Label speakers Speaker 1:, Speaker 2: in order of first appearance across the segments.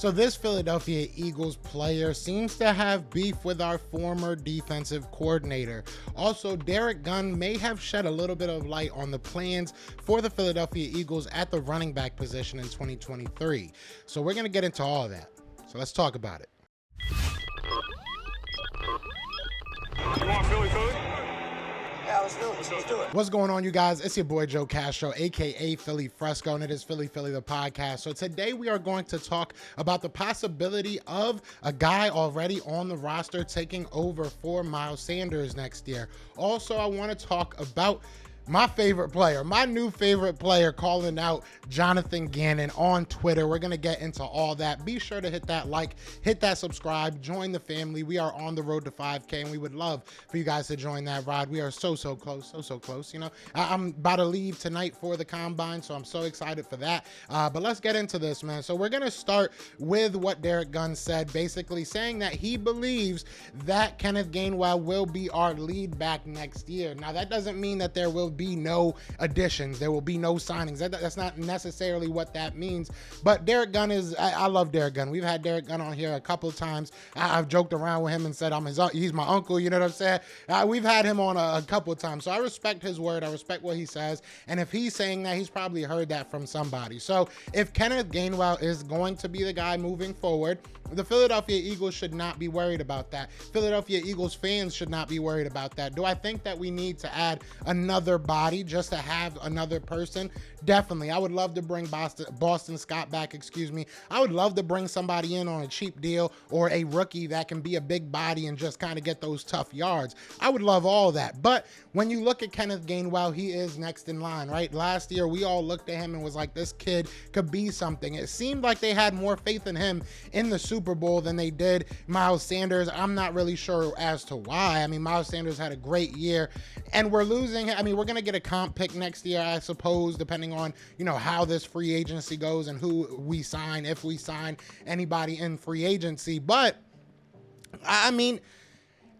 Speaker 1: So this Philadelphia Eagles player seems to have beef with our former defensive coordinator. Also, Derek Gunn may have shed a little bit of light on the plans for the Philadelphia Eagles at the running back position in 2023. So we're going to get into all of that. So let's talk about it.
Speaker 2: You want Philly?
Speaker 3: Yeah, let's do it.
Speaker 1: What's going on, you guys? It's your boy Joe Castro, aka Philly Fresco, and it is Philly the podcast. So today we are going to talk about the possibility of a guy already on the roster taking over for Miles Sanders next year. Also, I want to talk about my favorite player, my new favorite player, calling out Jonathan Gannon on Twitter. We're going to get into all that. Be sure to hit that like, hit that subscribe, join the family. We are on the road to 5K, and we would love for you guys to join that ride. We are so close. You know, I'm about to leave tonight for the combine, so I'm so excited for that. But let's get into this, man. So we're going to start with what Derek Gunn said, basically saying that he believes that Kenneth Gainwell will be our lead back next year. Now, that doesn't mean that there will be no additions, there will be no signings. That's not necessarily what that means. But Derek Gunn is, I love Derek Gunn. We've had Derek Gunn on here a couple of times. I've joked around with him and said he's my uncle, you know what I'm saying? We've had him on a couple of times. So I respect his word, I respect what he says, and if he's saying that, he's probably heard that from somebody. So if Kenneth Gainwell is going to be the guy moving forward, the Philadelphia Eagles should not be worried about that. Philadelphia Eagles fans should not be worried about that. Do I think that we need to add another body just to have another person? Definitely. I would love to bring Boston Scott back, I would love to bring somebody in on a cheap deal, or a rookie that can be a big body and just kind of get those tough yards. I would love all that. But when you look at Kenneth Gainwell, he is next in line, right? Last year, we all looked at him and was like, this kid could be something. It seemed like they had more faith in him in the Super Bowl than they did Miles Sanders. I'm not really sure as to why. I mean, Miles Sanders had a great year, and we're losing. I mean, we're going to get a comp pick next year, I suppose, depending on, you know, how this free agency goes and who we sign, if we sign anybody in free agency. But I mean,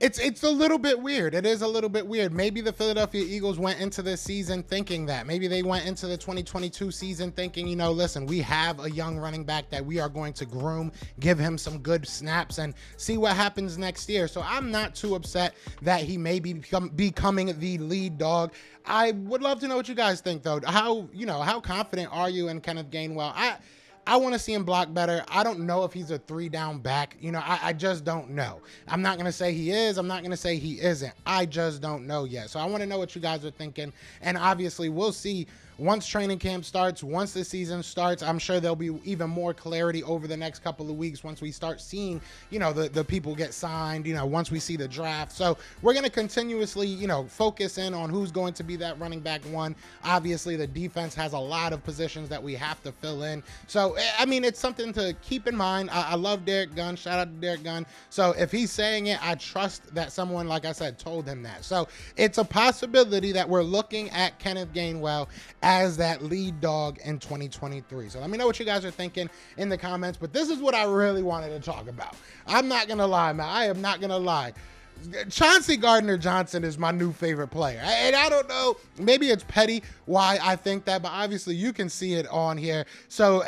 Speaker 1: it's a little bit weird. It is a little bit weird. Maybe the Philadelphia Eagles went into this season thinking that. Maybe they went into the 2022 season thinking, you know, listen, we have a young running back that we are going to groom, give him some good snaps, and see what happens next year. So I'm not too upset that he may be becoming the lead dog. I would love to know what you guys think, though. How confident are you in Kenneth Gainwell? I want to see him block better. I don't know if he's a 3-down back. You know, I just don't know. I'm not going to say he is. I'm not going to say he isn't. I just don't know yet. So I want to know what you guys are thinking. And obviously, we'll see once training camp starts, once the season starts. I'm sure there'll be even more clarity over the next couple of weeks once we start seeing, you know, the people get signed, you know, once we see the draft. So we're going to continuously, you know, focus in on who's going to be that running back one. Obviously, the defense has a lot of positions that we have to fill in. So, I mean, it's something to keep in mind. I love Derek Gunn. Shout out to Derek Gunn. So if he's saying it, I trust that someone, like I said, told him that. So it's a possibility that we're looking at Kenneth Gainwell as that lead dog in 2023. So let me know what you guys are thinking in the comments. But this is what I really wanted to talk about. I'm not going to lie, man. I am not going to lie. Chauncey Gardner-Johnson is my new favorite player. And I don't know, maybe it's petty why I think that, but obviously you can see it on here. So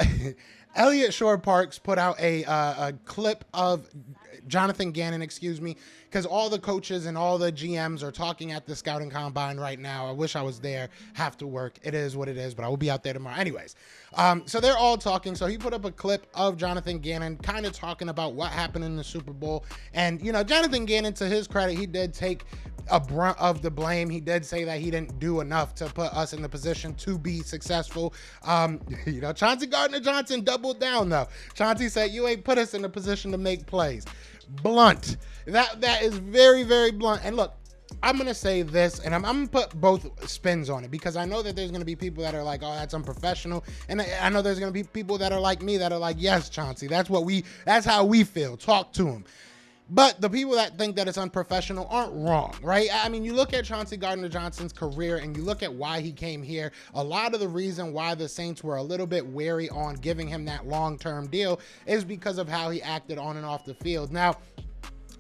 Speaker 1: Elliott Shore-Parks put out a clip of Jonathan Gannon, because all the coaches and all the GMs are talking at the scouting combine right now. I wish I was there, have to work. It is what it is, but I will be out there tomorrow. Anyways, so they're all talking. So he put up a clip of Jonathan Gannon kind of talking about what happened in the Super Bowl. And, you know, Jonathan Gannon, to his credit, he did take a brunt of the blame. He did say that he didn't do enough to put us in the position to be successful. You know, Chauncey Gardner-Johnson doubled down, though. Chauncey said, you ain't put us in the position to make plays. Blunt. That is very, very blunt. And look, I'm going to say this, and I'm going to put both spins on it, because I know that there's going to be people that are like, oh, that's unprofessional. And I know there's going to be people that are like me that are like, yes, Chauncey, that's how we feel. Talk to him. But the people that think that it's unprofessional aren't wrong, right? I mean, you look at Chauncey Gardner-Johnson's career and you look at why he came here. A lot of the reason why the Saints were a little bit wary on giving him that long-term deal is because of how he acted on and off the field. Now,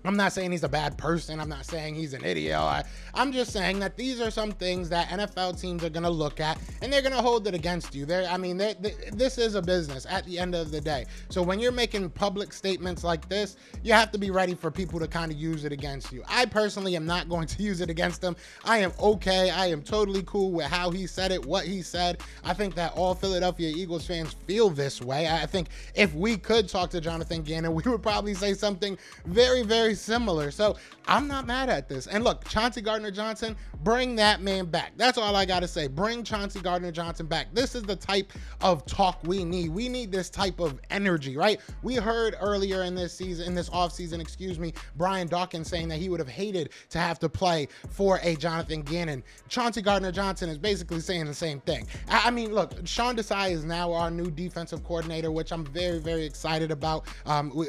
Speaker 1: I'm not saying he's a bad person. I'm not saying he's an idiot. I'm just saying that these are some things that NFL teams are going to look at and they're going to hold it against you. This is a business at the end of the day. So when you're making public statements like this, you have to be ready for people to kind of use it against you. I personally am not going to use it against him. I am okay. I am totally cool with how he said it, what he said. I think that all Philadelphia Eagles fans feel this way. I think if we could talk to Jonathan Gannon, we would probably say something very, very similar. So I'm not mad at this. And look, Chauncey Gardner-Johnson, bring that man back. That's all I got to say. Bring Chauncey Gardner-Johnson back. This is the type of talk we need. We need this type of energy, right? We heard earlier in this offseason, Brian Dawkins saying that he would have hated to have to play for a Jonathan Gannon. Chauncey Gardner-Johnson is basically saying the same thing. I mean, look, Sean Desai is now our new defensive coordinator, which I'm very, very excited about.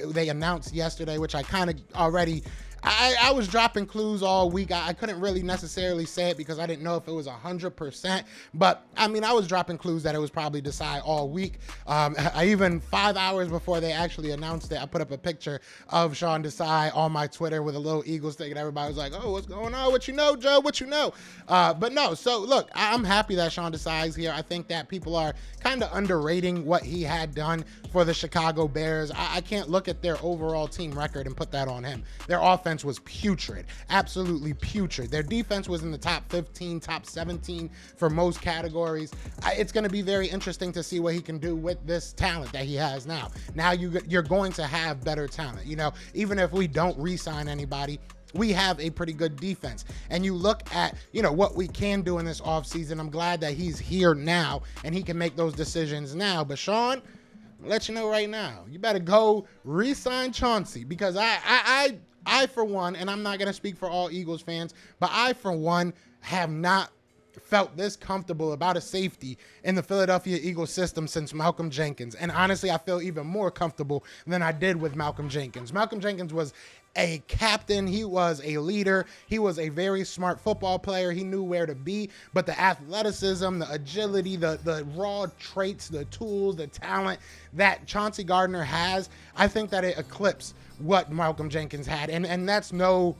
Speaker 1: They announced yesterday, which I kind of already... I was dropping clues all week. I couldn't really necessarily say it because I didn't know if it was 100%, but I mean, I was dropping clues that it was probably Desai all week. I even 5 hours before they actually announced it, I put up a picture of Sean Desai on my Twitter with a little Eagles thing, and everybody was like, "Oh, what's going on? What you know, Joe? What you know?" But no. So look, I'm happy that Sean Desai is here. I think that people are kind of underrating what he had done for the Chicago Bears. I can't look at their overall team record and put that on him. Their offense was putrid, absolutely putrid. Their defense was in the top 15, top 17 for most categories. It's going to be very interesting to see what he can do with this talent that he has now. Now you're going to have better talent. You know, even if we don't re-sign anybody, we have a pretty good defense. And you look at, you know, what we can do in this offseason. I'm glad that he's here now and he can make those decisions now. But Sean, I'll let you know right now, you better go re-sign Chauncey, because I for one, and I'm not going to speak for all Eagles fans, but I for one have not felt this comfortable about a safety in the Philadelphia Eagles system since Malcolm Jenkins. And honestly, I feel even more comfortable than I did with Malcolm Jenkins. Malcolm Jenkins was a captain. He was a leader. He was a very smart football player. He knew where to be, but the athleticism, the agility, the raw traits, the tools, the talent that Chauncey Gardner has, I think that it eclipsed what Malcolm Jenkins had. And that's no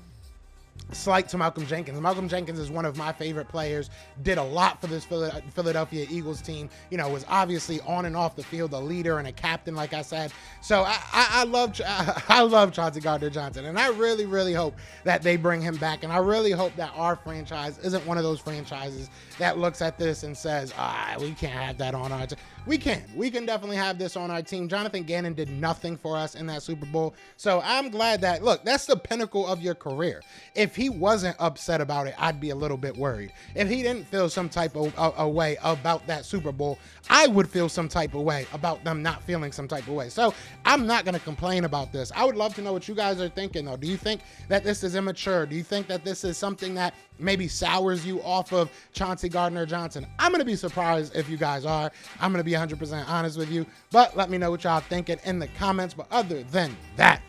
Speaker 1: slight to Malcolm Jenkins. Malcolm Jenkins is one of my favorite players, did a lot for this Philadelphia Eagles team, you know, was obviously on and off the field a leader and a captain, like I said. So I love Chauncey Gardner-Johnson, and I really, really hope that they bring him back, and I really hope that our franchise isn't one of those franchises that looks at this and says, we can't have that on our team. We can definitely have this on our team. Jonathan Gannon did nothing for us in that Super Bowl, so I'm glad that, look, that's the pinnacle of your career. If he wasn't upset about it, I'd be a little bit worried. If he didn't feel some type of a way about that Super Bowl, I would feel some type of way about them not feeling some type of way. So I'm not going to complain about this. I would love to know what you guys are thinking, though. Do you think that this is immature? Do you think that this is something that maybe sours you off of Chauncey Gardner-Johnson? I'm going to be surprised if you guys are. I'm going to be 100% honest with you, but let me know what y'all thinking in the comments. But other than that,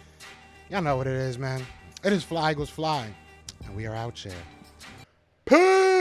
Speaker 1: y'all know what it is, man. It is Fly Eagles Fly, and we are out here. Peace!